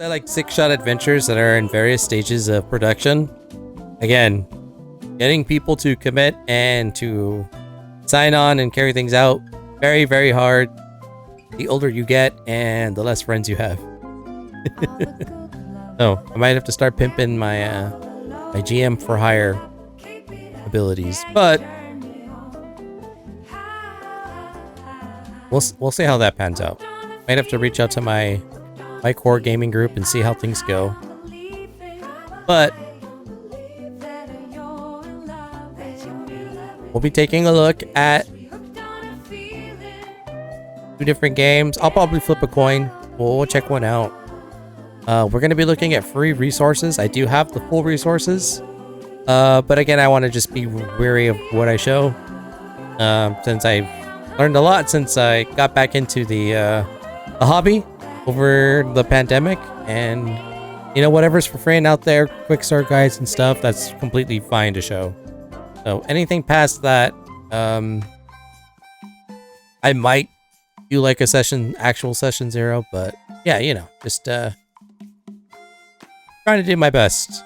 They're like 6-shot adventures that are in various stages of production. Again, getting people to commit and to sign on and carry things out, very, very hard. The older you get and the less friends you have. So I might have to start pimping my my GM for hire abilities, but we'll see how that pans out. Might have to reach out to my core gaming group and see how things go. But we'll be taking a look at 2 different games. I'll probably flip a coin. We'll check one out. We're going to be looking at free resources. I do have the full resources. But again, I want to just be wary of what I show. Since I've learned a lot since I got back into the hobby over the pandemic. And, you know, whatever's for free and out there, quick start guides and stuff, that's completely fine to show. So anything past that, I might do like a actual session 0, but yeah, you know, just trying to do my best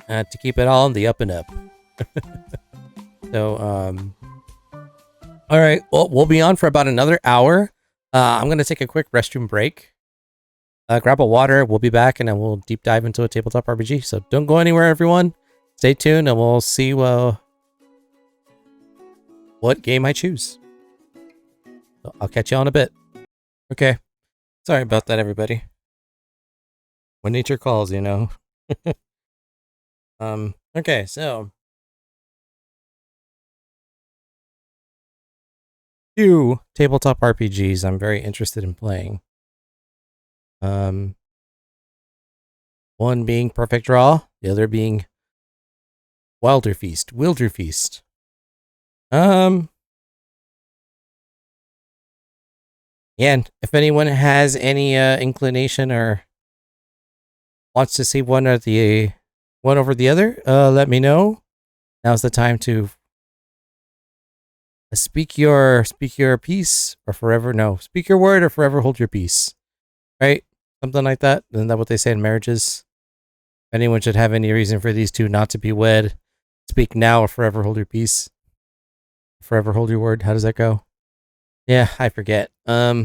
to keep it all on the up and up. So, all right, well, we'll be on for about another hour. I'm going to take a quick restroom break. Grab a water. We'll be back, and then we'll deep dive into a tabletop RPG. So don't go anywhere, everyone. Stay tuned, and we'll see what game I choose. So I'll catch you on a bit. Okay. Sorry about that, everybody. When nature calls, you know. Okay, so 2 tabletop RPGs I'm very interested in playing. One being Perfect Draw, the other being Wilder Feast. And if anyone has any inclination or wants to see one over the other, let me know. Now's the time to speak your piece or forever speak your word or forever hold your peace. Right? Something like that. Isn't that what they say in marriages? If anyone should have any reason for these two not to be wed, speak now or forever hold your peace. Forever hold your word. How does that go? Yeah, I forget. Yeah.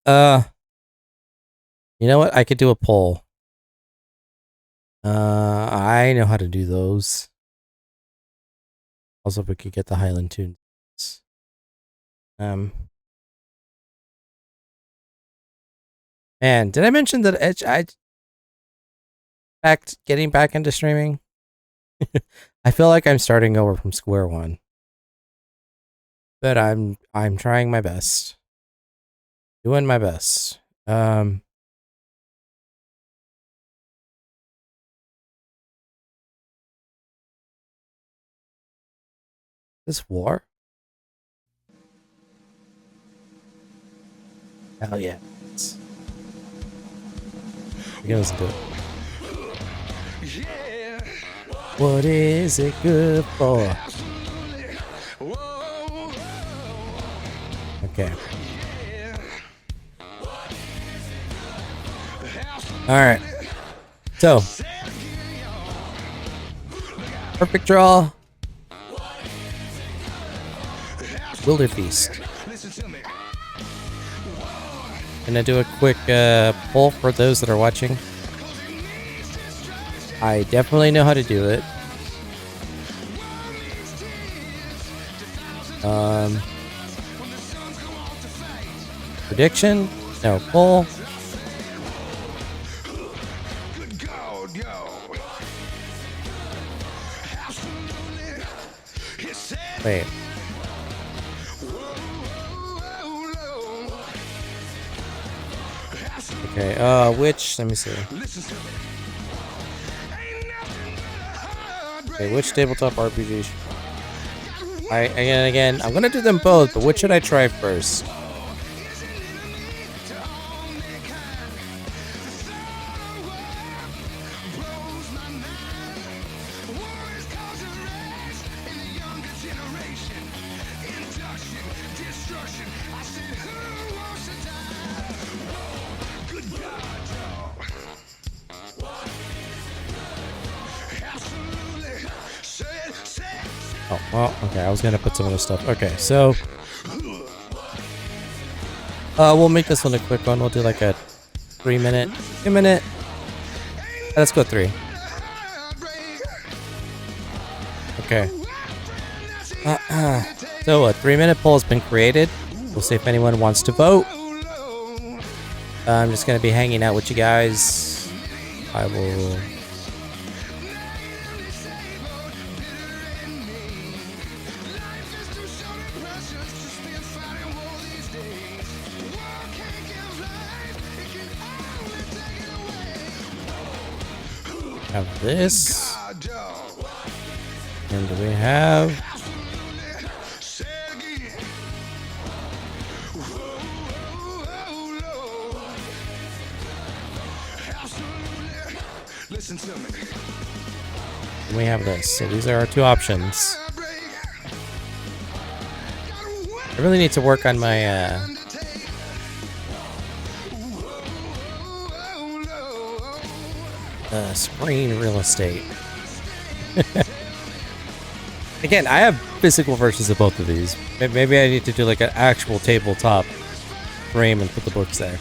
You know what? I could do a poll. I know how to do those. Also, if we could get the Highland tunes. Man, did I mention that getting back into streaming? I feel like I'm starting over from square one. But I'm trying my best. Doing my best. This war? Hell yeah. We can listen to it. What is it good for? Okay. Alright. So. Perfect Draw. Wilder Feast. Gonna do a quick poll for those that are watching. I definitely know how to do it. Prediction? No, poll. Wait. Okay, which, let me see. Okay, which tabletop RPG? Again, I'm gonna do them both, but which should I try first? Oh, well, okay, I was gonna put some of this stuff. Okay, so we'll make this one a quick one. We'll do like a 3 minute, 2 minute. Let's go 3. Okay. So a 3-minute poll has been created. We'll see if anyone wants to vote. I'm just gonna be hanging out with you guys. I will. Have this. And we have this. So these are our 2 options. I really need to work on my screen real estate. Again, I have physical versions of both of these. Maybe I need to do like an actual tabletop frame and put the books there.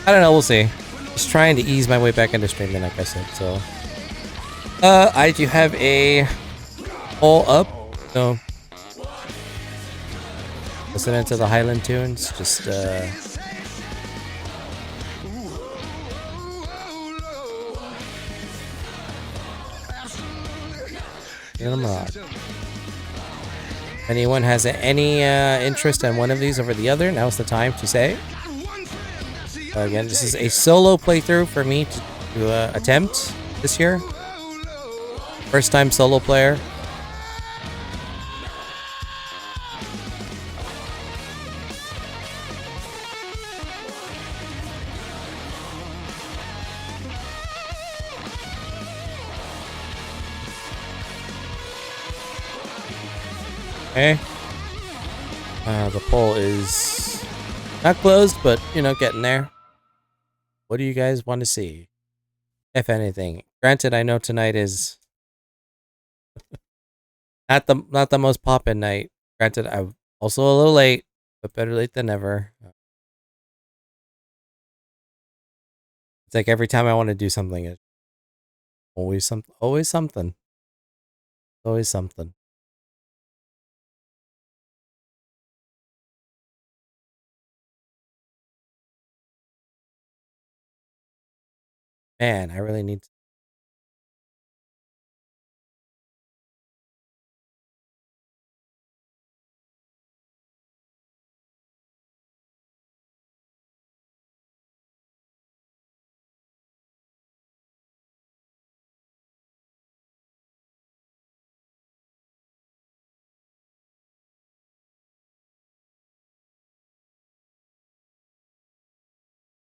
I don't know, we'll see. Just trying to ease my way back into streaming, like I said, so. I do have a poll up, so listening to the Highland tunes, just get them on. If anyone has any interest in one of these over the other, now's the time to say. Again, this is a solo playthrough for me to attempt this year. First time solo player. Okay. The poll is not closed, but, you know, getting there. What do you guys want to see? If anything. Granted, I know tonight is not the most poppin' night. Granted, I'm also a little late, but better late than never. It's like every time I want to do something, it's always something. Always something. Always something. Man, I really need to.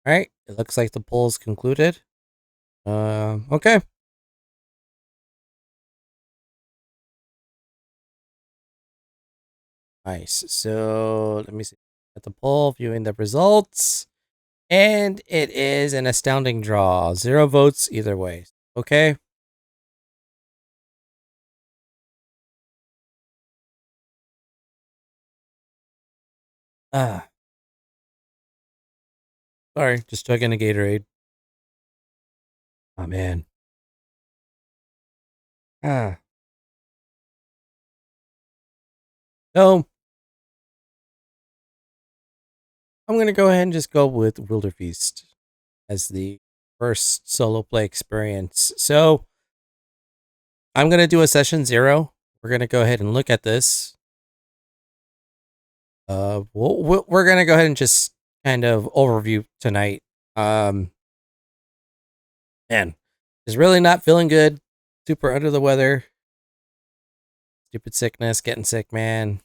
Alright, it looks like the poll's concluded. Okay. Nice. So let me see. At the poll, viewing the results. And it is an astounding draw. 0 votes either way. Okay. Ah. Sorry, just chugging a Gatorade. Oh man. Ah. So I'm gonna go ahead and just go with Wilderfeast as the first solo play experience. So I'm gonna do a session 0. We're gonna go ahead and look at this. We're gonna go ahead and just kind of overview tonight. Man, is really not feeling good. Super under the weather. Stupid sickness, getting sick, man.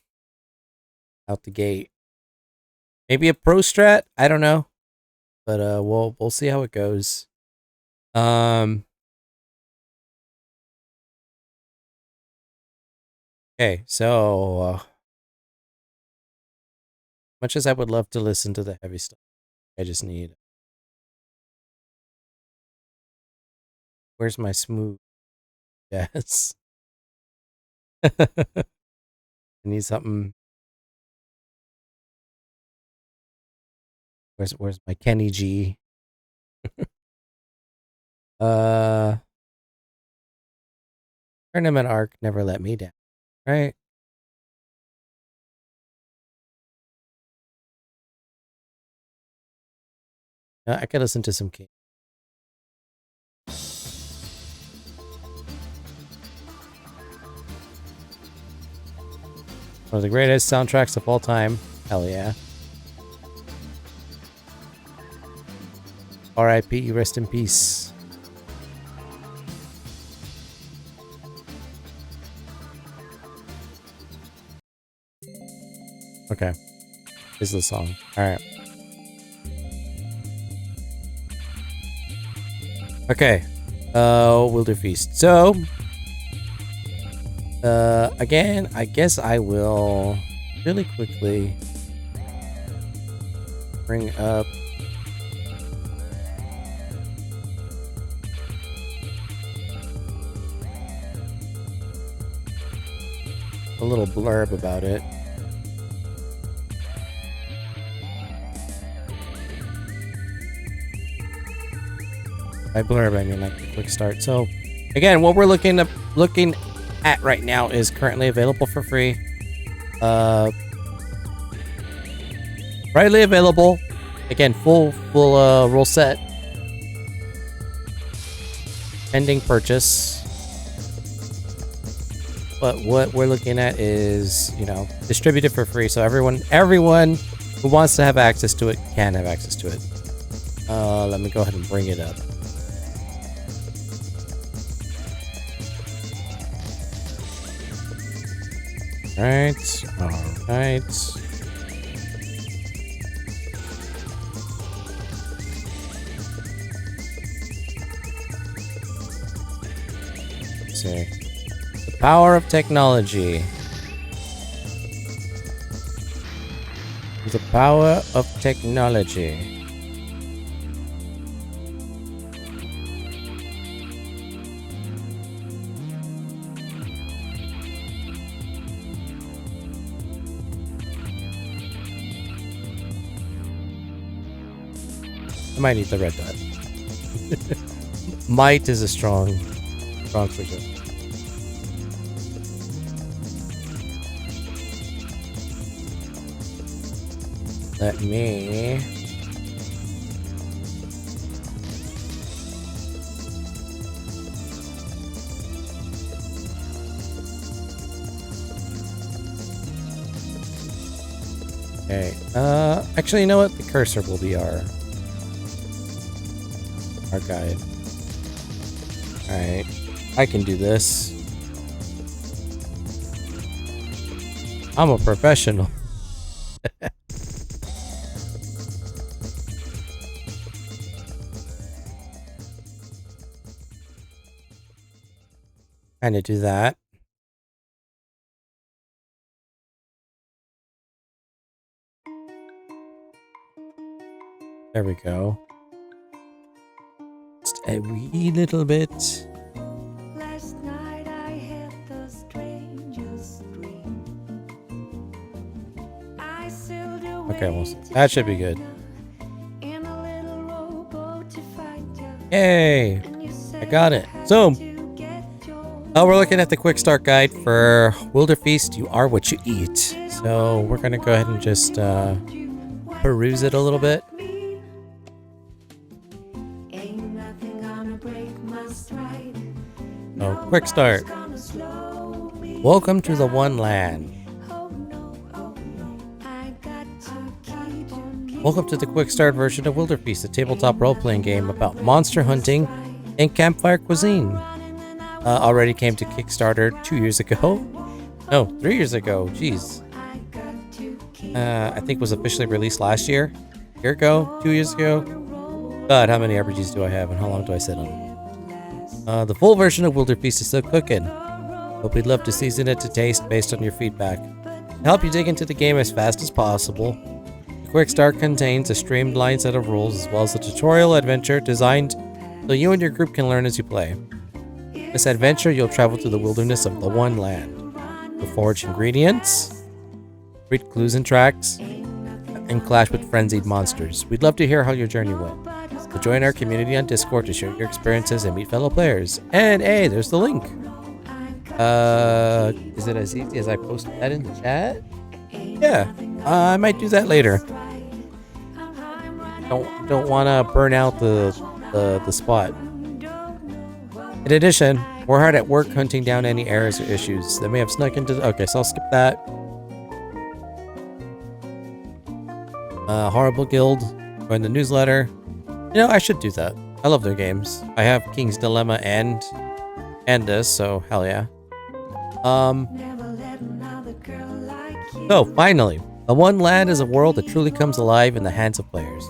Out the gate. Maybe a pro strat. I don't know, but we'll see how it goes. Okay, so much as I would love to listen to the heavy stuff, I just need. Where's my smooth? Yes. I need something. Where's my Kenny G? uh Tournament arc never let me down. Right? I could listen to some King. One of the greatest soundtracks of all time. Hell yeah. R.I.P. Rest in peace. Okay. This is the song. Alright. Okay. Wilder Feast. So, again, I guess I will really quickly bring up a little blurb about it. By blurb, I mean like a quick start. So, again, what we're looking at right now is currently available for free. Readily available. Again, full rule set. Pending purchase. But what we're looking at is, you know, distributed for free, so everyone who wants to have access to it can have access to it. Let me go ahead and bring it up. Alright. Let's see. The power of technology. The power of technology. I might need the red dot. Might is a strong suggestion. Let me okay. Actually, you know what? The cursor will be our guide. Alright. I can do this. I'm a professional. Kind of do that. There we go. Just a wee little bit. Last night I had the strangest dream. I sailed away. Okay, well, that should be good. In a little rowboat to find you. Yay! I got it. So, we're looking at the quick start guide for Wilder Feast. You are what you eat. So we're gonna go ahead and just peruse it a little bit. So, quick start. Welcome to the One Land. Welcome to the quick start version of Wilder Feast, a tabletop role-playing game about monster hunting and campfire cuisine. Already came to Kickstarter 2 years ago. No, 3 years ago. Jeez. I think was officially released last year. A year ago? 2 years ago? God, how many RPGs do I have and how long do I sit on them? The full version of Wilder Feast is still cooking, but we'd love to season it to taste based on your feedback. To help you dig into the game as fast as possible, the Quick Start contains a streamlined set of rules as well as a tutorial adventure designed so you and your group can learn as you play. In this adventure, you'll travel to the wilderness of the One Land. to forge ingredients, read clues and tracks, and clash with frenzied monsters. We'd love to hear how your journey went. So join our community on Discord to share your experiences and meet fellow players. And hey, there's the link. Is it as easy as I posted that in the chat? Yeah, I might do that later. Don't want to burn out the spot. In addition, we're hard at work hunting down any errors or issues that may have snuck into the... Okay, so I'll skip that. Horrible Guild. Join the newsletter. You know, I should do that. I love their games. I have King's Dilemma and this, so hell yeah. So, finally, the One Land is a world that truly comes alive in the hands of players.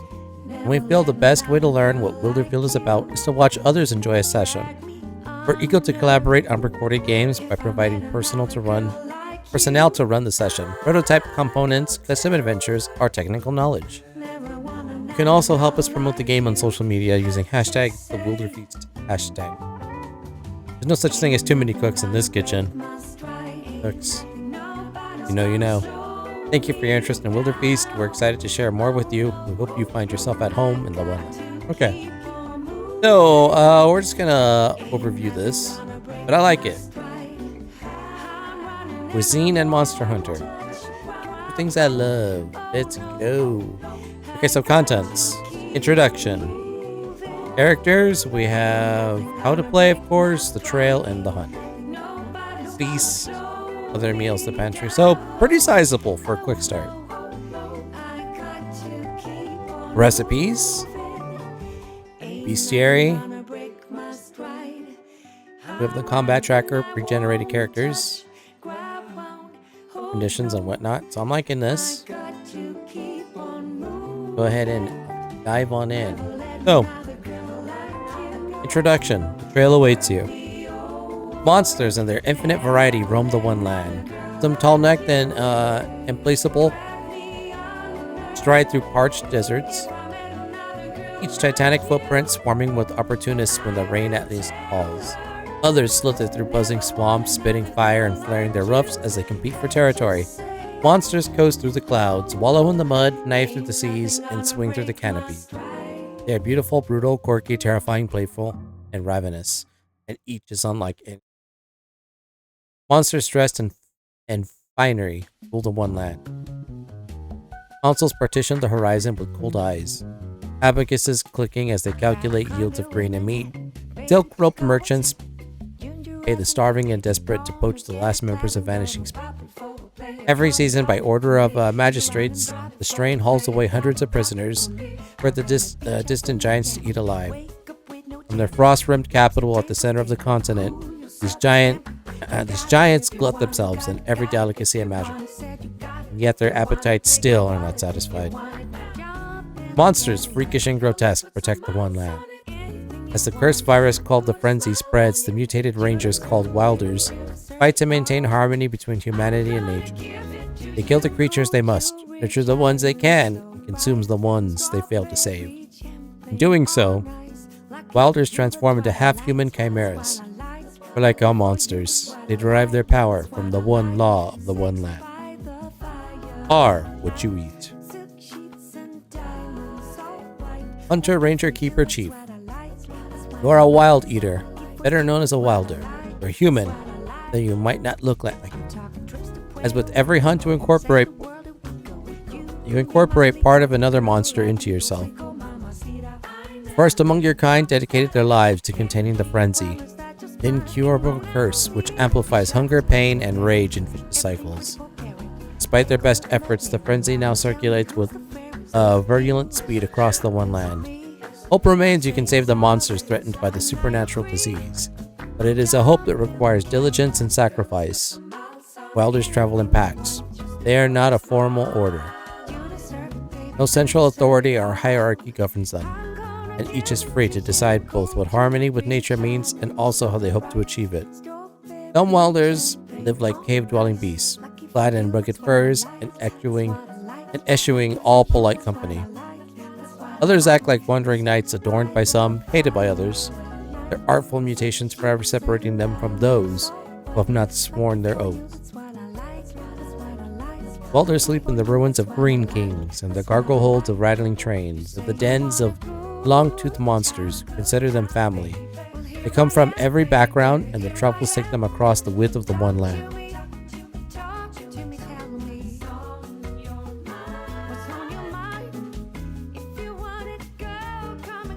And we feel the best way to learn what Wilderfield is about is to watch others enjoy a session. We're eager to collaborate on recorded games by providing personnel to run the session, prototype components, custom adventures, or technical knowledge. You can also help us promote the game on social media using hashtag the Wilderfeast hashtag. There's no such thing as too many cooks in this kitchen. Cooks. You know. Thank you for your interest in Wilderfeast. We're excited to share more with you. We hope you find yourself at home in the One. Okay. So, we're just gonna overview this, but I like it. Cuisine and Monster Hunter. Two things I love. Let's go. Okay, so contents. Introduction. Characters, we have how to play, of course, the trail, and the hunt. Feasts, other meals, the pantry. So, pretty sizable for a quick start. Recipes. Bestiary. We have the combat tracker, pre-generated characters, conditions, and whatnot. So I'm liking this. Go ahead and dive on in. So, introduction. The trail awaits you. Monsters and their infinite variety roam the One Land. Some tall-necked and implacable stride through parched deserts. Each titanic footprint swarming with opportunists when the rain at least falls. Others slither through buzzing swamps, spitting fire and flaring their roofs as they compete for territory. Monsters coast through the clouds, wallow in the mud, knife through the seas, and swing through the canopy. They are beautiful, brutal, quirky, terrifying, playful, and ravenous, and each is unlike it. Monsters dressed in finery rule the One Land. Consoles partition the horizon with cold eyes. Abacuses clicking as they calculate yields of grain and meat. Silk rope merchants pay the starving and desperate to poach the last members of Vanishing Spring. Every season, by order of magistrates, the strain hauls away hundreds of prisoners for the distant giants to eat alive. From their frost-rimmed capital at the center of the continent, these giants glut themselves in every delicacy imaginable, and yet their appetites still are not satisfied. Monsters, freakish and grotesque, protect the One Land. As the cursed virus called the Frenzy spreads, the mutated rangers called Wilders fight to maintain harmony between humanity and nature. They kill the creatures they must, nurture the ones they can, and consume the ones they fail to save. In doing so, Wilders transform into half-human chimeras. For like all monsters, they derive their power from the one law of the One Land. Are what you eat. Hunter, Ranger, Keeper, Chief. You are a wild eater, better known as a wilder. You're human, though you might not look like it. As with every hunt you incorporate part of another monster into yourself. The first among your kind dedicated their lives to containing the frenzy, the incurable curse which amplifies hunger, pain, and rage in vicious cycles. Despite their best efforts, the frenzy now circulates with virulent speed across the One Land. Hope remains you can save the monsters threatened by the supernatural disease, but it is a hope that requires diligence and sacrifice. Wilders travel in packs. They are not a formal order. No central authority or hierarchy governs them, and each is free to decide both what harmony with nature means and also how they hope to achieve it. Some Wilders live like cave-dwelling beasts, clad in rugged furs and eschewing all polite company. Others act like wandering knights adorned by some, hated by others, their artful mutations forever separating them from those who have not sworn their oaths. Welders sleep in the ruins of green kings, and the gargle holds of rattling trains, of the dens of long-toothed monsters. Consider them family. They come from every background, and the troubles take them across the width of the one land.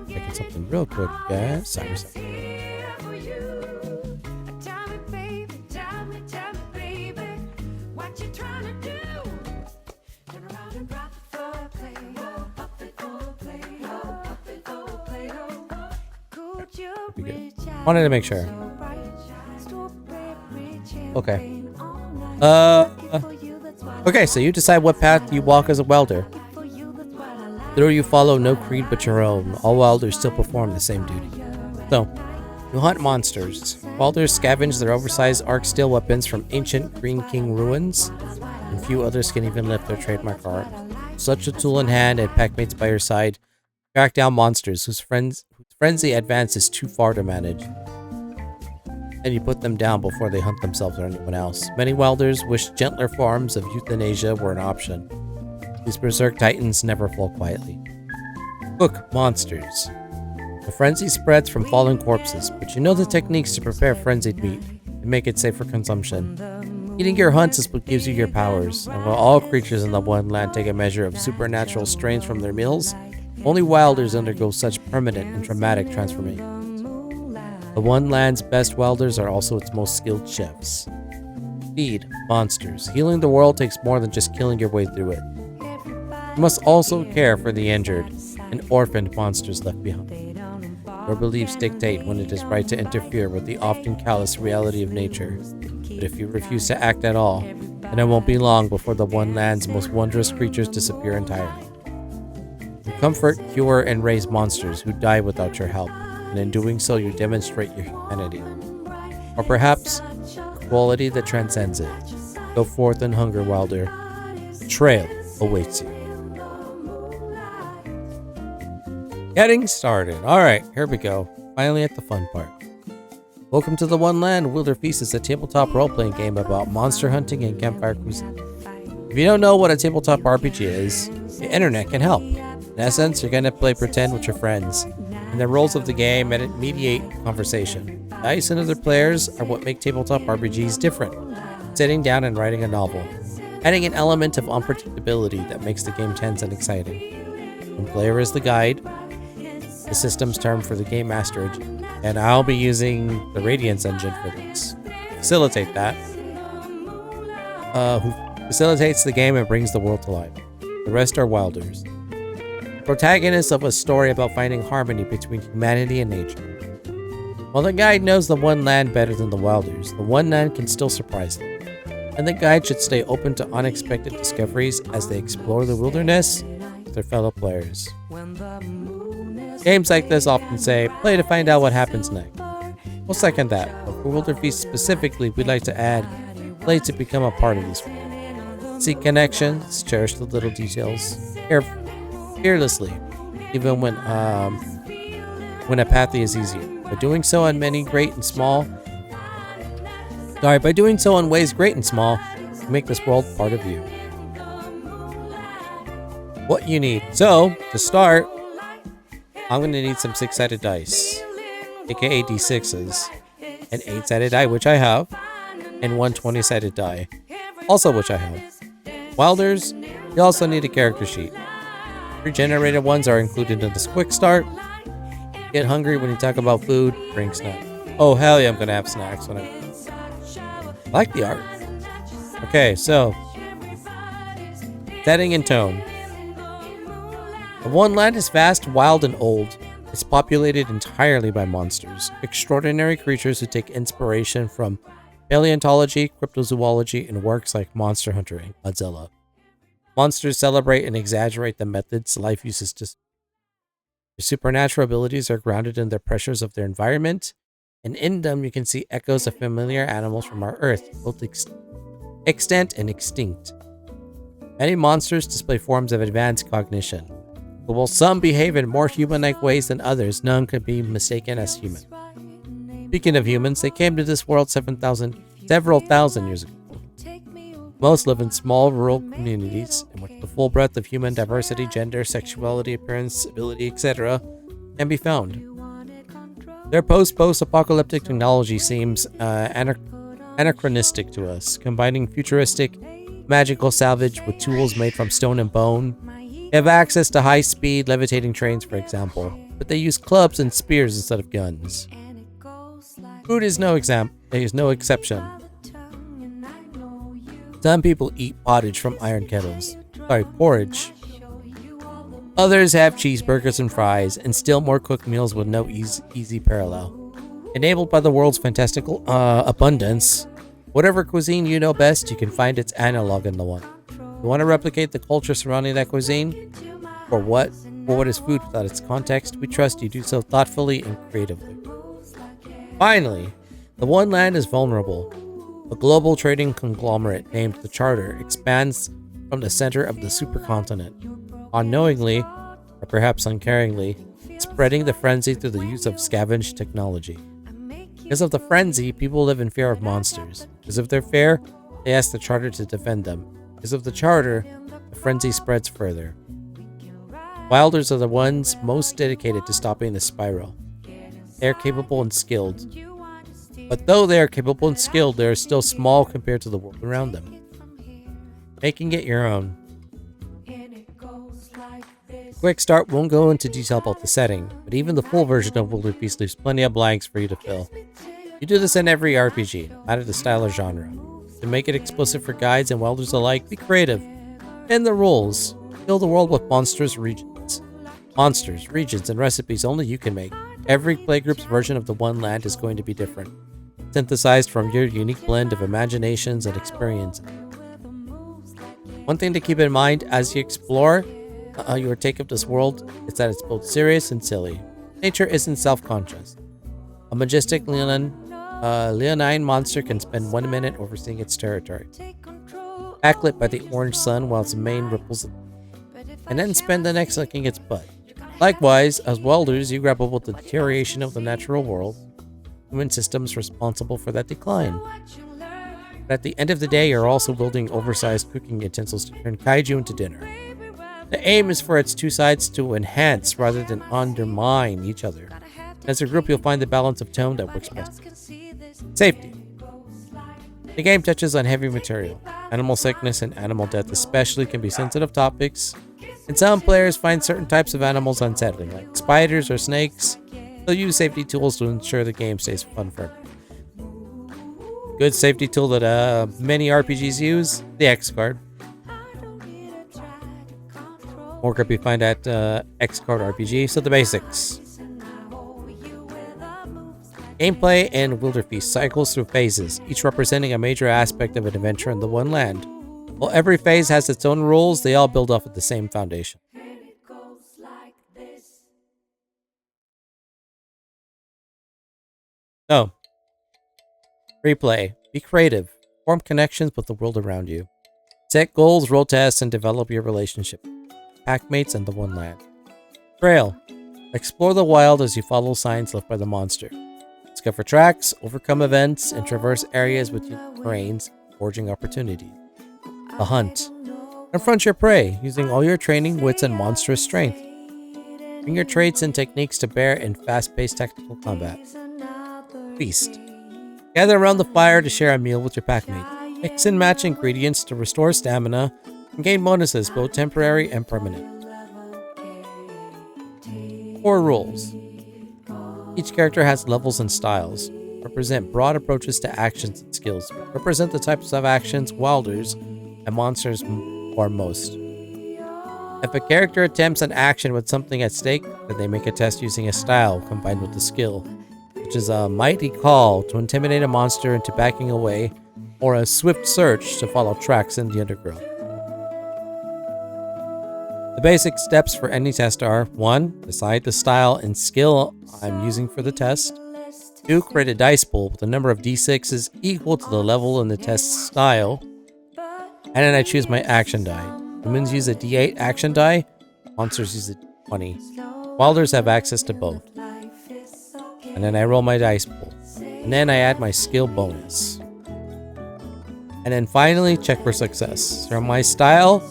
Making something real quick, guys. Sorry. Wanted to make sure. Okay. Okay, so you decide what path you walk as a welder. Though you follow no creed but your own, all welders still perform the same duty. So, you hunt monsters. Welders scavenge their oversized arc steel weapons from ancient Green King ruins, and few others can even lift their trademark arms. Such a tool in hand and packmates by your side, track down monsters whose frenzy advances too far to manage. And you put them down before they hunt themselves or anyone else. Many welders wish gentler forms of euthanasia were an option. These berserk titans never fall quietly. Cook monsters. The frenzy spreads from fallen corpses, but you know the techniques to prepare frenzied meat and make it safe for consumption. Eating your hunts is what gives you your powers, and while all creatures in the one land take a measure of supernatural strains from their meals, only wilders undergo such permanent and dramatic transformations. The one land's best welders are also its most skilled chefs. Feed monsters. Healing the world takes more than just killing your way through it. You must also care for the injured and orphaned monsters left behind. Your beliefs dictate when it is right to interfere with the often callous reality of nature. But if you refuse to act at all, then it won't be long before the one land's most wondrous creatures disappear entirely. You comfort, cure, and raise monsters who die without your help, and in doing so you demonstrate your humanity. Or perhaps, a quality that transcends it. Go forth and hunger, welder. The trail awaits you. Getting started. Alright, here we go. Finally at the fun part. Welcome to the One Land. Wilder Feast is a tabletop role-playing game about monster hunting and campfire cuisine. If you don't know what a tabletop RPG is, the internet can help. In essence, you're going to play pretend with your friends, and the rules of the game mediate conversation. Dice and other players are what make tabletop RPGs different. Sitting down and writing a novel, adding an element of unpredictability that makes the game tense and exciting. One player is the guide, the system's term for the game master, and I'll be using the Radiance engine for this. Facilitate that. Who facilitates the game and brings the world to life. The rest are wilders. Protagonists of a story about finding harmony between humanity and nature. While the guide knows the one land better than the wilders, the one land can still surprise them. And the guide should stay open to unexpected discoveries as they explore the wilderness with their fellow players. Games like this often say, play to find out what happens next. We'll second that, but for Wilder Feast specifically, we'd like to add, play to become a part of this world. Seek connections, cherish the little details, fearlessly, even when apathy is easier. By doing so in ways great and small, you make this world part of you. What you need. So, to start, I'm going to need some 6-sided dice, aka D6s, an 8-sided die, which I have, and one 20-sided die, also which I have. Wilders, you also need a character sheet. Pre-generated ones are included in this quick start. Get hungry when you talk about food, bring snacks. Oh hell yeah, I'm going to have snacks when I like the art. Okay, so, setting and tone. The one land is vast, wild, and old. It's populated entirely by monsters, extraordinary creatures who take inspiration from paleontology, cryptozoology, and works like Monster Hunter and Godzilla. Monsters celebrate and exaggerate the methods life uses to. Their supernatural abilities are grounded in the pressures of their environment, and in them you can see echoes of familiar animals from our Earth, both extant and extinct. Many monsters display forms of advanced cognition. But while some behave in more human-like ways than others, none can be mistaken as human. Speaking of humans, they came to this world several thousand years ago. Most live in small rural communities in which the full breadth of human diversity, gender, sexuality, appearance, ability, etc. can be found. Their post-apocalyptic technology seems anachronistic to us, combining futuristic, magical salvage with tools made from stone and bone. They have access to high-speed, levitating trains, for example, but they use clubs and spears instead of guns. Food is no exception. Some people eat pottage from iron kettles. Porridge. Others have cheeseburgers and fries, and still more cooked meals with no easy parallel. Enabled by the world's fantastical abundance, whatever cuisine you know best, you can find its analog in the one. You want to replicate the culture surrounding that cuisine? For what is food without its context? We trust you do so thoughtfully and creatively. Finally, the One Land is vulnerable. A global trading conglomerate named the Charter expands from the center of the supercontinent, unknowingly, or perhaps uncaringly, spreading the frenzy through the use of scavenged technology. Because of the frenzy, people live in fear of monsters. Because of their fear, they ask the Charter to defend them. Because of the Charter, the frenzy spreads further. Wilders are the ones most dedicated to stopping the spiral. They are capable and skilled. But though they are capable and skilled, they are still small compared to the world around them. Making it your own. Quick Start won't go into detail about the setting, but even the full version of Wilderpeace leaves plenty of blanks for you to fill. You do this in every RPG, no matter the style or genre. To make it explicit for guides and welders alike, be creative. In the rules, fill the world with monsters, regions, and recipes only you can make. Every playgroup's version of the One Land is going to be different, synthesized from your unique blend of imaginations and experiences. One thing to keep in mind as you explore your take of this world is that it's both serious and silly. Nature isn't self-conscious. A majestic leonine monster can spend 1 minute overseeing its territory, backlit by the orange sun while its mane ripples, and then spend the next licking its butt. Likewise, as welders, you grapple with the deterioration of the natural world, human systems responsible for that decline. But at the end of the day, you're also building oversized cooking utensils to turn kaiju into dinner. The aim is for its two sides to enhance rather than undermine each other. As a group, you'll find the balance of tone that works best. Safety. The game touches on heavy material. Animal sickness and animal death especially can be sensitive topics, and some players find certain types of animals unsettling, like spiders or snakes. They'll use safety tools to ensure the game stays fun for everyone. Good safety tool that many RPGs use, the X card. More could be found at X Card RPG, so the basics. Gameplay in Wilderpeace cycles through phases, each representing a major aspect of an adventure in the One Land. While every phase has its own rules, they all build off of the same foundation. So, replay. Be creative. Form connections with the world around you. Set goals, roll tests, and develop your relationship. Packmates and the One Land. Trail. Explore the wild as you follow signs left by the monster. Discover tracks, overcome events, and traverse areas with terrains, forging opportunities. The Hunt. Confront your prey, using all your training, wits, and monstrous strength. Bring your traits and techniques to bear in fast-paced tactical combat. Feast. Gather around the fire to share a meal with your packmates. Mix and match ingredients to restore stamina and gain bonuses, both temporary and permanent. 4 rules. Each character has levels and styles. Represent broad approaches to actions and skills. Represent the types of actions wilders and monsters are most. If a character attempts an action with something at stake, then they make a test using a style combined with a skill, which is a mighty call to intimidate a monster into backing away, or a swift search to follow tracks in the undergrowth. The basic steps for any test are: 1. Decide the style and skill I'm using for the test. 2. Create a dice pool with a number of d6s equal to the level in the test style. And then I choose my action die. Humans use a d8 action die, monsters use a d20. Wilders have access to both. And then I roll my dice pool. And then I add my skill bonus. And then finally, check for success. So my style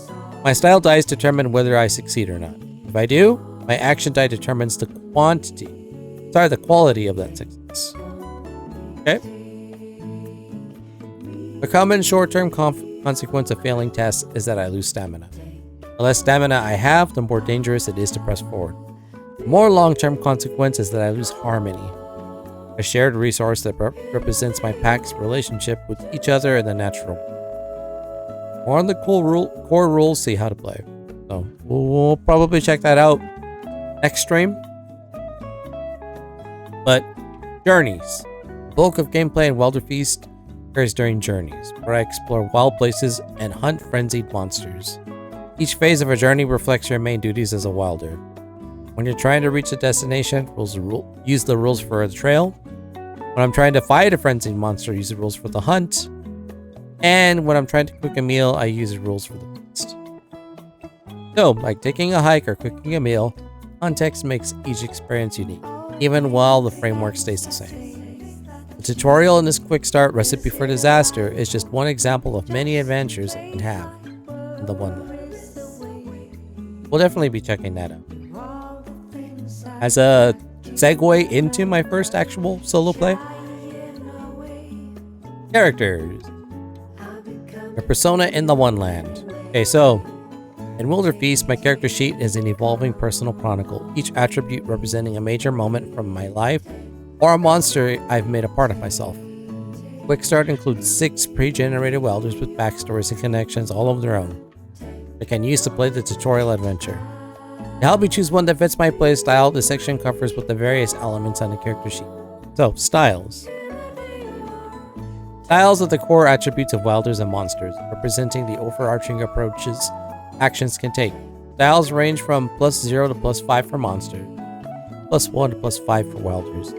dice determine whether I succeed or not. If I do, my action die determines the quality of that success. Okay? A common short-term consequence of failing tests is that I lose stamina. The less stamina I have, the more dangerous it is to press forward. The more long-term consequence is that I lose harmony, a shared resource that represents my pack's relationship with each other in the natural world. More on the core rules, see how to play. So we'll probably check that out next stream. But journeys. The bulk of gameplay in Welder Feast occurs during journeys, where I explore wild places and hunt frenzied monsters. Each phase of a journey reflects your main duties as a Wilder. When you're trying to reach a destination, use the rules for the trail. When I'm trying to fight a frenzied monster, use the rules for the hunt. And when I'm trying to cook a meal, I use the rules for the feast. So, like taking a hike or cooking a meal, context makes each experience unique, even while the framework stays the same. The tutorial in this quick start recipe for disaster is just one example of many adventures you can have in the one life. We'll definitely be checking that out. As a segue into my first actual solo play, characters. A persona in the One Land. Okay, so in Wilder Feast, my character sheet is an evolving personal chronicle, each attribute representing a major moment from my life or a monster I've made a part of myself. Quick Start includes 6 pre-generated Welders with backstories and connections all of their own. I can use to play the tutorial adventure. To help me choose one that fits my playstyle, this section covers what the various elements on the character sheet. So, styles. Styles are the core attributes of Wilders and monsters, representing the overarching approaches actions can take. Styles range from +0 to +5 for monsters, +1 to +5 for Wilders.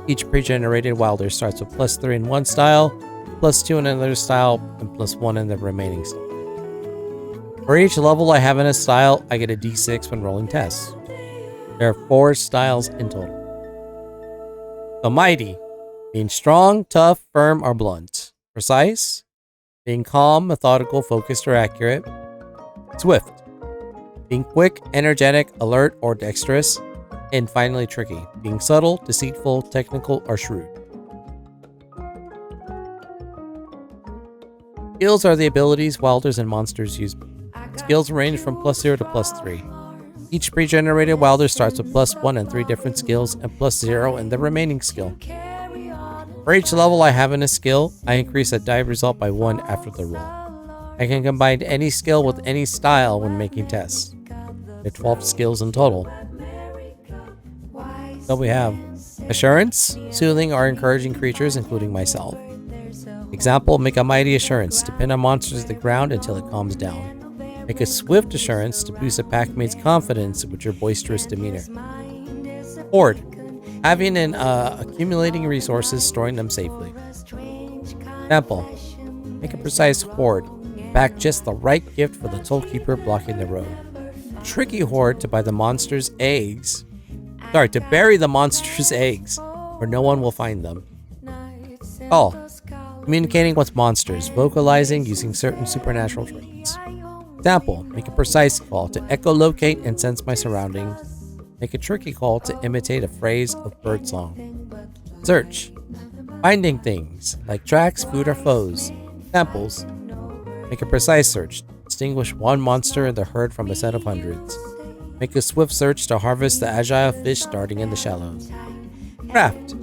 Each pre-generated Wilder starts with +3 in one style, +2 in another style, and +1 in the remaining style. For each level I have in a style, I get a d6 when rolling tests. There are 4 styles in total. So Mighty, being strong, tough, firm, or blunt. Precise, being calm, methodical, focused, or accurate. Swift, being quick, energetic, alert, or dexterous. And finally Tricky, being subtle, deceitful, technical, or shrewd. Skills are the abilities Wilders and monsters use. Skills range from +0 to +3. Each pre-generated Wilder starts with +1 and 3 different skills and +0 in the remaining skill. For each level I have in a skill, I increase a die result by 1 after the roll. I can combine any skill with any style when making tests. There are 12 skills in total. So we have Assurance, soothing or encouraging creatures including myself. Example, make a Mighty Assurance to pin a monster to the ground until it calms down. Make a Swift Assurance to boost a packmate's confidence with your boisterous demeanor. Hoard, having and accumulating resources, storing them safely. Example, make a Precise Hoard, pack just the right gift for the tollkeeper blocking the road. Tricky Hoard to buy the monster's eggs. To bury the monster's eggs, where no one will find them. Call, communicating with monsters, vocalizing using certain supernatural traits. Example, make a Precise Call to echolocate and sense my surroundings. Make a Tricky Call to imitate a phrase of birdsong. Search, finding things like tracks, food, or foes. Examples, make a Precise Search to distinguish one monster in the herd from a set of hundreds. Make a Swift Search to harvest the agile fish darting in the shallows. Craft,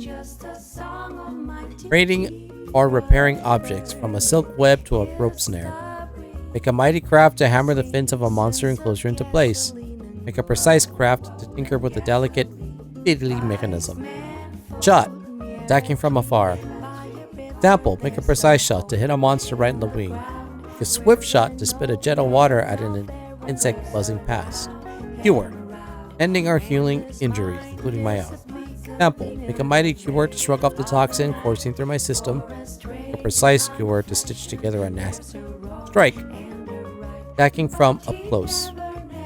creating or repairing objects from a silk web to a rope snare. Make a Mighty Craft to hammer the fins of a monster enclosure into place. Make a Precise Craft to tinker with a delicate fiddly mechanism. Shot, attacking from afar. Example, make a Precise Shot to hit a monster right in the wing. Make a Swift Shot to spit a jet of water at an insect buzzing past. Cure, ending or healing injuries, including my own. Example, make a Mighty Cure to shrug off the toxin coursing through my system. Make a Precise Cure to stitch together a nasty. Strike, attacking from up close.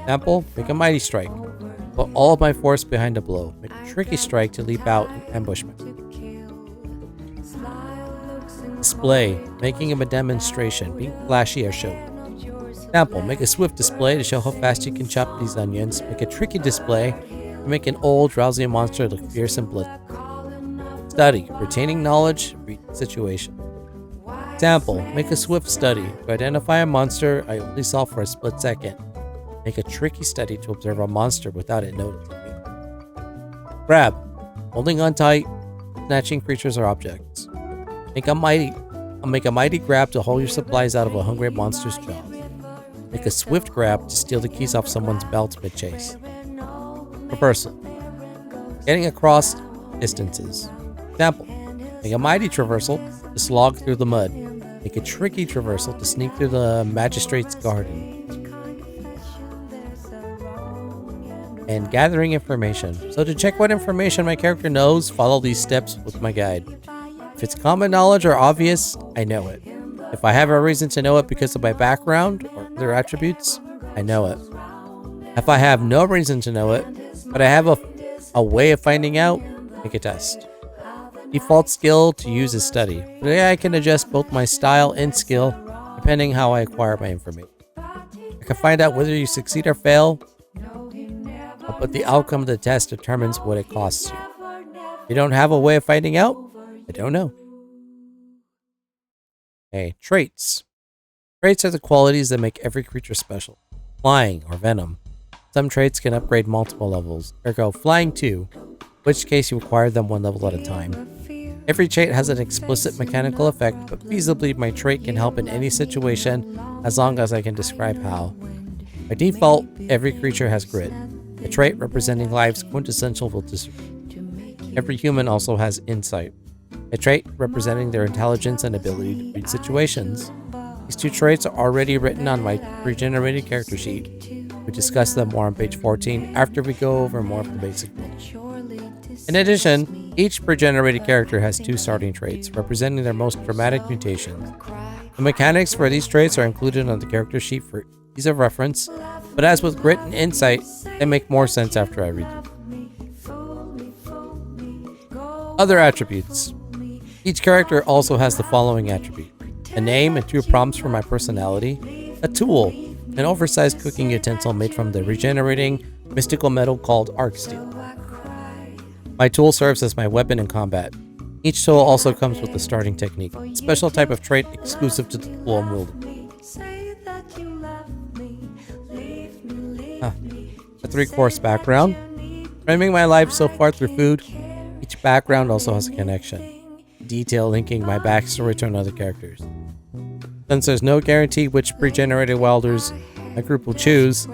Example, make a Mighty Strike. Put all of my force behind a blow. Make a Tricky Strike to leap out in ambushment. display, making him a demonstration, being flashy or show. Example, make a swift display to show how fast you can chop these onions. Make a tricky display to make an old, drowsy monster look fierce and bloody. Study, retaining knowledge, read the situation. Example, make a swift study to identify a monster I only saw for a split second. Make a tricky study to observe a monster without it noticing me. Grab, holding on tight, snatching creatures or objects. Make a mighty grab to haul your supplies out of a hungry monster's jaws. Make a swift grab to steal the keys off someone's belt mid-chase. Traversal, getting across distances. Example, make a mighty traversal to slog through the mud. Make a tricky traversal to sneak through the magistrate's garden. And gathering information. So to check what information my character knows, follow these steps with my guide. If it's common knowledge or obvious, I know it. If I have a reason to know it because of my background or other attributes, I know it. If I have no reason to know it, but I have a way of finding out, make a test. Default skill to use is study. Today I can adjust both my style and skill depending how I acquire my information. I can find out whether you succeed or fail, but the outcome of the test determines what it costs you. If you don't have a way of finding out, I don't know. Okay, traits. Traits are the qualities that make every creature special. Flying or venom. Some traits can upgrade multiple levels, ergo flying 2, in which case you acquire them one level at a time. Every trait has an explicit mechanical effect, but feasibly my trait can help in any situation as long as I can describe how. By default, every creature has grit, a trait representing life's quintessential will discipline. Every human also has insight, a trait representing their intelligence and ability to read situations. These two traits are already written on my pre-generated character sheet. We discuss them more on page 14 after we go over more of the basic rules. In addition, each pre-generated character has 2 starting traits, representing their most dramatic mutations. The mechanics for these traits are included on the character sheet for ease of reference, but as with grit and insight, they make more sense after I read them. Other attributes. Each character also has the following attribute: a name and 2 prompts for my personality, a tool, an oversized cooking utensil made from the regenerating mystical metal called arc steel. My tool serves as my weapon in combat. Each tool also comes with a starting technique, a special type of trait exclusive to the tool I'm wielding. A 3-course background. Framing my life so far through food, each background also has a connection, detail linking my backstory to another characters. Since there's no guarantee which pre-generated wilders my group will choose,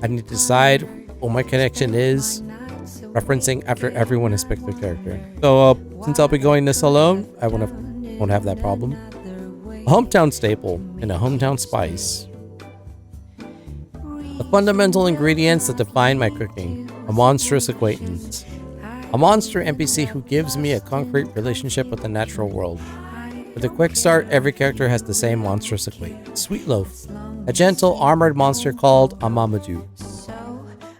I need to decide what my connection is, referencing after everyone has picked their character. So since I'll be going this alone, I won't have that problem. A hometown staple and a hometown spice. The fundamental ingredients that define my cooking: a monstrous acquaintance, a monster NPC who gives me a concrete relationship with the natural world. With a quick start, every character has the same monstrous acquaintance: Sweetloaf, a gentle armored monster called Amamadou.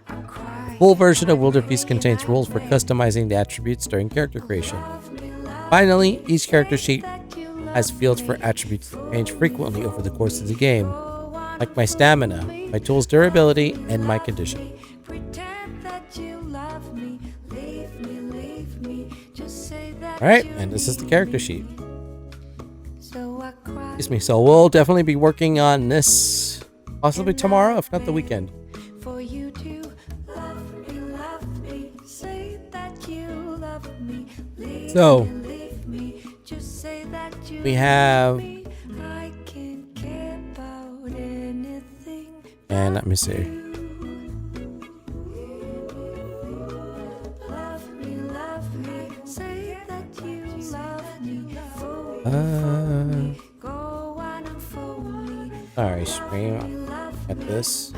The full version of Wilderfeast contains rules for customizing the attributes during character creation. Finally, each character sheet has fields for attributes that change frequently over the course of the game, like my stamina, my tool's durability, and my condition. Alright, and this is the character sheet. Excuse me, so we'll definitely be working on this possibly tomorrow, if not the weekend. So, we have, and let me see. Sorry, stream at this.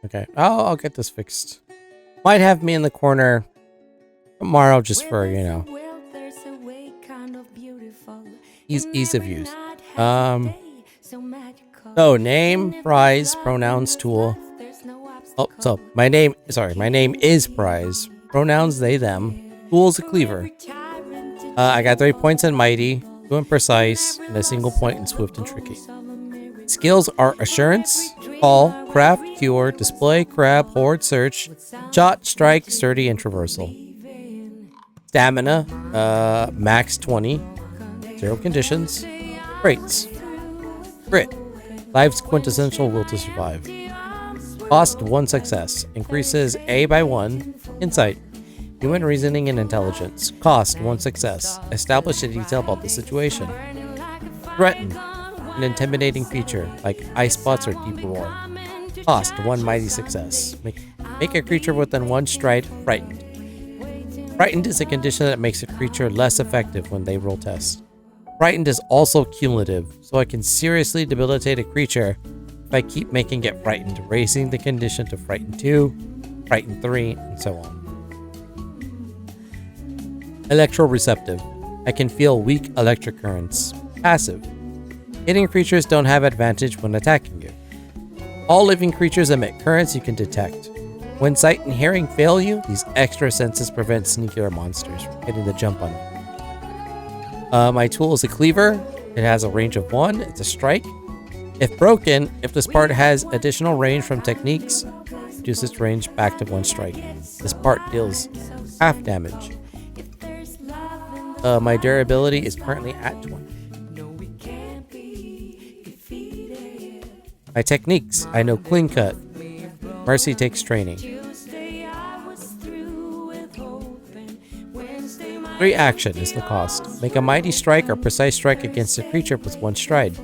Okay, I'll get this fixed. Might have me in the corner tomorrow just for, ease of use. So name, prize, pronouns, tool. Oh, so my name is prize. Pronouns they, them. Tool's a cleaver. I got 3 points in mighty, 2 in precise, and a single point in swift and tricky. Skills are assurance, call, craft, cure, display, crab, hoard, search, shot, strike, sturdy, and traversal. Stamina, max 20, 0 conditions. Traits. Grit, life's quintessential will to survive. Cost 1 success, increases A by 1. Insight, human reasoning and intelligence. Cost 1 success, establish a detail about the situation. Threaten, an intimidating feature like ice spots or deep roar. Cost 1 mighty success, make a creature within 1 stride frightened. Frightened is a condition that makes a creature less effective when they roll tests. Frightened is also cumulative, so I can seriously debilitate a creature if I keep making it frightened, raising the condition to frightened 2, frightened 3, and so on. Electroreceptive. I can feel weak electric currents. Passive. Hitting creatures don't have advantage when attacking you. All living creatures emit currents you can detect. When sight and hearing fail you, these extra senses prevent sneakier monsters from getting the jump on you. My tool is a cleaver. It has a range of 1. It's a strike. If broken, if this part has additional range from techniques, reduce its range back to 1 strike. This part deals half damage. My durability is currently at 20. My techniques, I know clean cut. Mercy takes training. 3 action is the cost. Make a mighty strike or precise strike against a creature with 1 stride.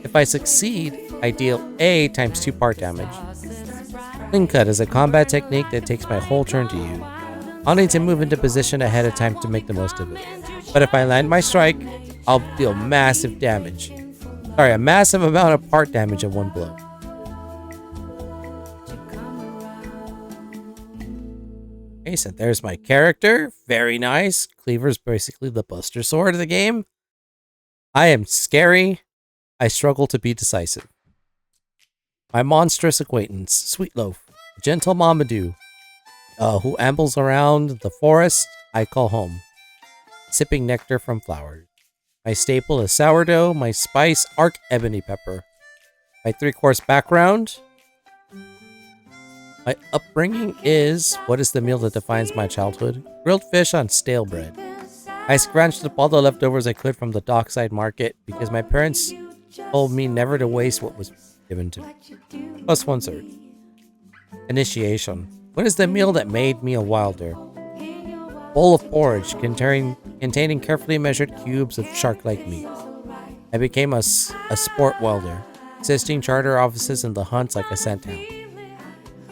If I succeed, I deal A times 2 part damage. Clean cut is a combat technique that takes my whole turn to use. I'll need to move into position ahead of time to make the most of it. But if I land my strike, I'll deal massive damage. Sorry, a massive amount of part damage in 1 blow. Okay, so there's my character. Very nice. Cleaver's basically the Buster Sword of the game. I am scary. I struggle to be decisive. My monstrous acquaintance, Sweetloaf, gentle Mamadou, who ambles around the forest I call home, sipping nectar from flowers. My staple is sourdough, my spice, arc ebony pepper. My 3-course background. My upbringing is, what is the meal that defines my childhood? Grilled fish on stale bread. I scrounged up all the leftovers I could from the dockside market because my parents told me never to waste what was given to me. Plus 1 search. Initiation. What is the meal that made me a wilder? Bowl of porridge containing carefully measured cubes of shark-like meat. I became a sport welder, assisting charter offices in the hunts like a sandhound.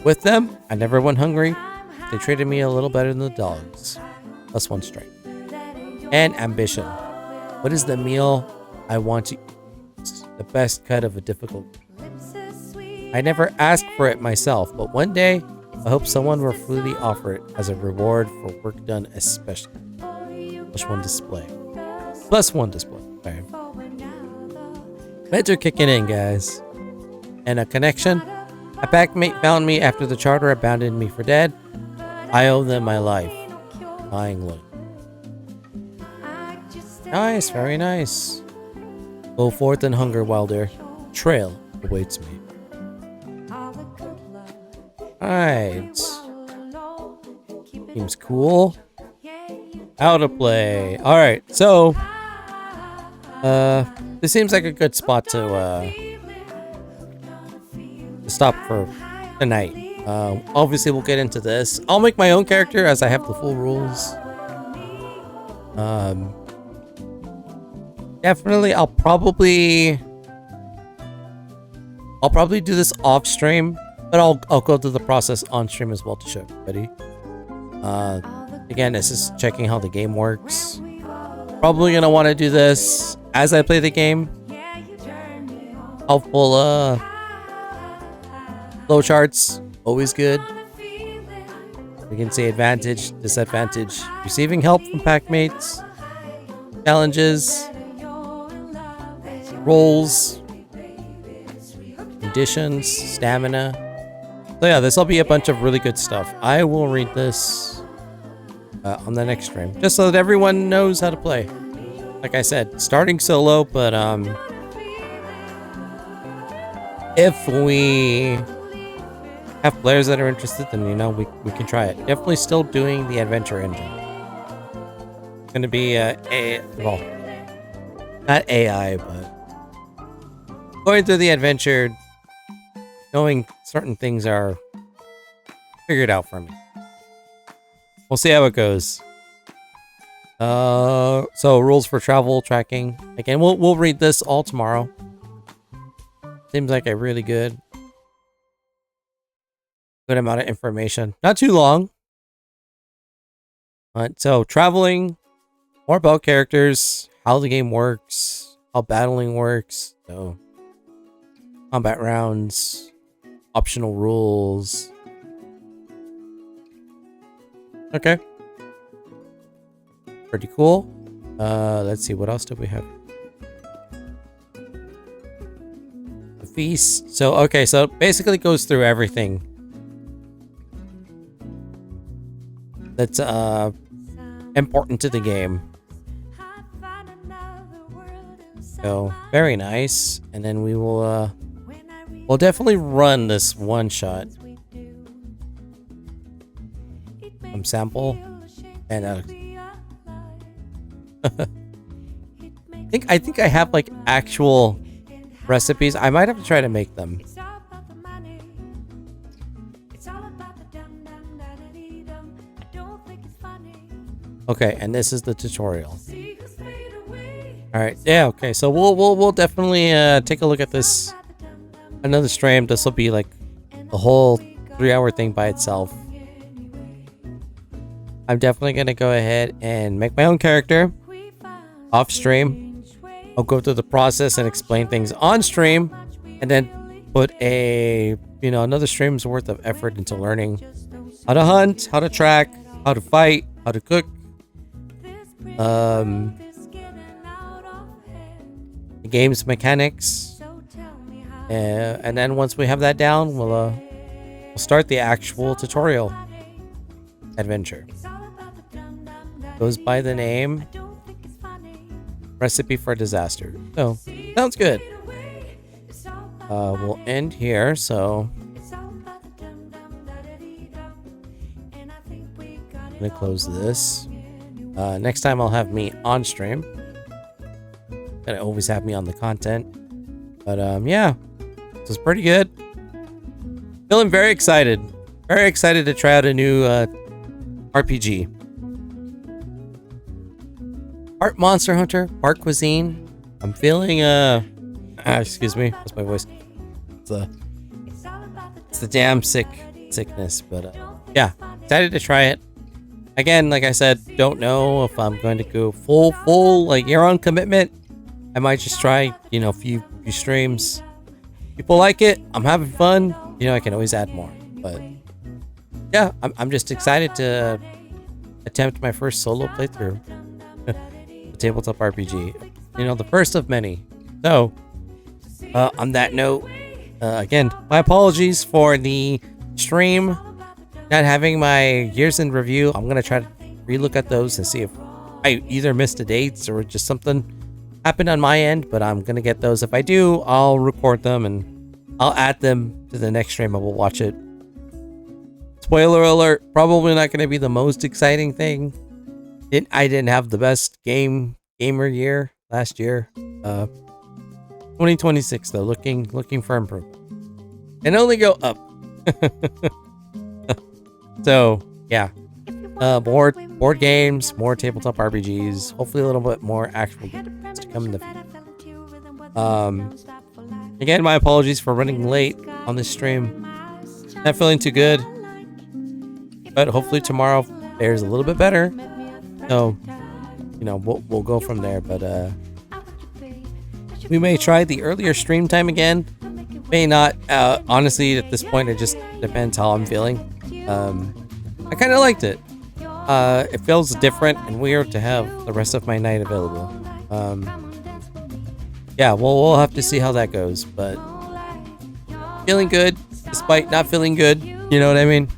With them, I never went hungry. They treated me a little better than the dogs. Plus 1 strike. And ambition. What is the meal I want to eat? The best cut of a difficult. I never asked for it myself, but one day, I hope someone will freely offer it as a reward for work done especially. Plus 1 display. Plus 1 display. Sorry. Meds are kicking in, guys. And a connection. A packmate found me after the charter abandoned me for dead. I owe them my life. Lying low. Nice, very nice. Go forth and hunger, Wilder. Trail awaits me. Alright. Seems cool. How to play. Alright, so this seems like a good spot to stop for tonight. Obviously we'll get into this. I'll make my own character as I have the full rules. Definitely I'll probably do this off stream, but I'll go through the process on stream as well to show everybody. Again, this is checking how the game works. Probably gonna want to do this as I play the game. I'll pull flow charts, always good. We can see advantage, disadvantage, receiving help from packmates, challenges, rolls, conditions, stamina. So yeah, this will be a bunch of really good stuff. I will read this on the next stream, just so that everyone knows how to play. Like I said, starting solo, but if we have players that are interested, then you know we can try it. Definitely still doing the adventure engine. It's gonna be well, not AI, but going through the adventure, knowing certain things are figured out for me. We'll see how it goes. So rules for travel tracking. Again, we'll read this all tomorrow. Seems like a really good amount of information. Not too long. Alright, so traveling, more about characters, how the game works, how battling works, so combat rounds, optional rules. Okay. Pretty cool. Let's see, what else do we have? The feast. So okay, so it basically goes through everything that's important to the game. So very nice. And then we will we'll definitely run this one shot. Some sample and I think I have like actual recipes. I might have to try to make them. Okay, and this is the tutorial. All right, yeah, okay. So we'll definitely take a look at this another stream. This will be like the whole 3-hour thing by itself. I'm definitely gonna go ahead and make my own character off stream. I'll go through the process and explain things on stream, and then put another stream's worth of effort into learning how to hunt, how to track, how to fight, how to cook. The game's mechanics, and then once we have that down, we'll start the actual tutorial adventure. Goes by the name Recipe for Disaster. So sounds good. We'll end here. So I'm gonna close this. Next time I'll have me on stream. Gotta always have me on the content. But yeah, this is pretty good. Feeling very excited. Very excited to try out a new RPG. Part Monster Hunter, part cuisine. I'm feeling excuse me, that's my voice. It's the damn sickness, but yeah, excited to try it. Again, like I said, don't know if I'm going to go full like year-on commitment. I might just try, a few streams. People like it, I'm having fun. I can always add more. But yeah, I'm just excited to attempt my first solo playthrough. The Tabletop RPG. The first of many. So, on that note, again, my apologies for the stream not having my years in review. I'm gonna try to relook at those and see if I either missed the dates or just something happened on my end, but I'm gonna get those. If I do, I'll record them and I'll add them to the next stream. I will watch it. Spoiler alert, probably not gonna be the most exciting thing. I didn't have the best gamer year last year. 2026 though, looking for improvement. And only go up. So yeah, board games, more tabletop RPGs, hopefully a little bit more actual games to come in the future. Again, my apologies for running late on this stream. Not feeling too good, but hopefully tomorrow fares a little bit better. So we'll go from there. But we may try the earlier stream time again, may not. Honestly, at this point, it just depends how I'm feeling. I kind of liked it. It feels different and weird to have the rest of my night available. Yeah, we'll have to see how that goes. But feeling good despite not feeling good. You know what I mean?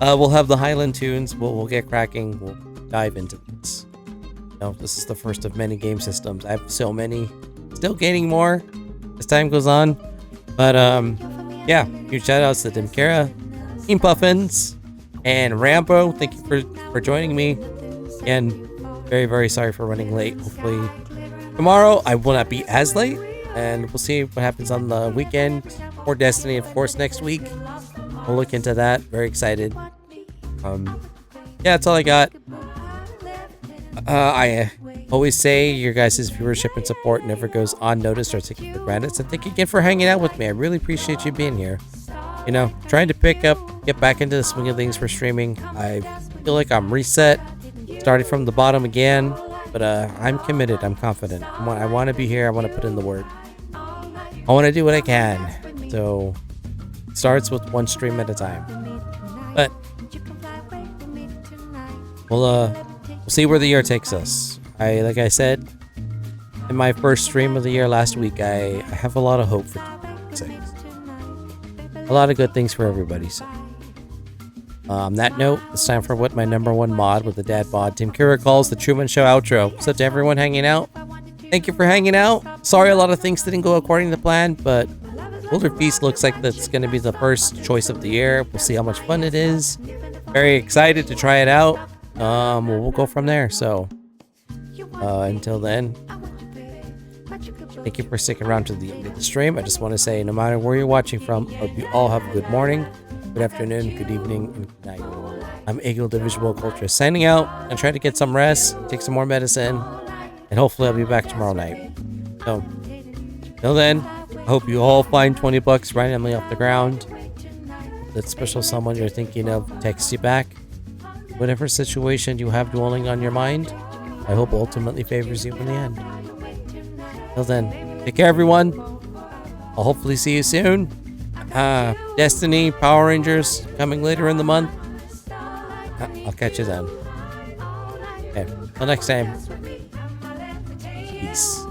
We'll have the Highland tunes. We'll get cracking. We'll dive into this. This is the first of many game systems. I have so many. Still gaining more as time goes on. But yeah, huge shout outs to Dimkara, Team Puffins, and Rambo. Thank you for joining me. Again, very, very sorry for running late. Hopefully tomorrow I will not be as late. And we'll see what happens on the weekend. More Destiny, of course, next week. We'll look into that. Very excited. Yeah, that's all I got. I always say your guys' viewership and support never goes unnoticed or taken for granted. So thank you again for hanging out with me. I really appreciate you being here. Trying to get back into the swing of things for streaming. I feel like I'm reset, started from the bottom again, but I'm committed. I'm confident. I want to be here. I want to put in the work. I want to do what I can. So it starts with one stream at a time. But we'll see where the year takes us. Like I said in my first stream of the year last week, I have a lot of hope for 2026. A lot of good things for everybody. So on that note, it's time for what my number one mod with the dad bod Tim Kira calls the Truman Show outro. So to everyone hanging out, thank you for hanging out. Sorry a lot of things didn't go according to plan, but Boulder Feast looks like that's going to be the first choice of the year. We'll see how much fun it is. Very excited to try it out. We'll go from there. So until then, thank you for sticking around to the end of the stream. I just want to say, no matter where you're watching from, hope you all have a good morning, good afternoon, good evening, and good night. I'm Eagle the Visual Culture signing out and try to get some rest, take some more medicine, and hopefully I'll be back tomorrow night. So till then, I hope you all find 20 bucks randomly off the ground. That special someone you're thinking of texts you back. Whatever situation you have dwelling on your mind, I hope ultimately favors you in the end. Till then, take care, everyone. I'll hopefully see you soon. Destiny, Power Rangers coming later in the month. I'll catch you then. Okay, till next time. Peace.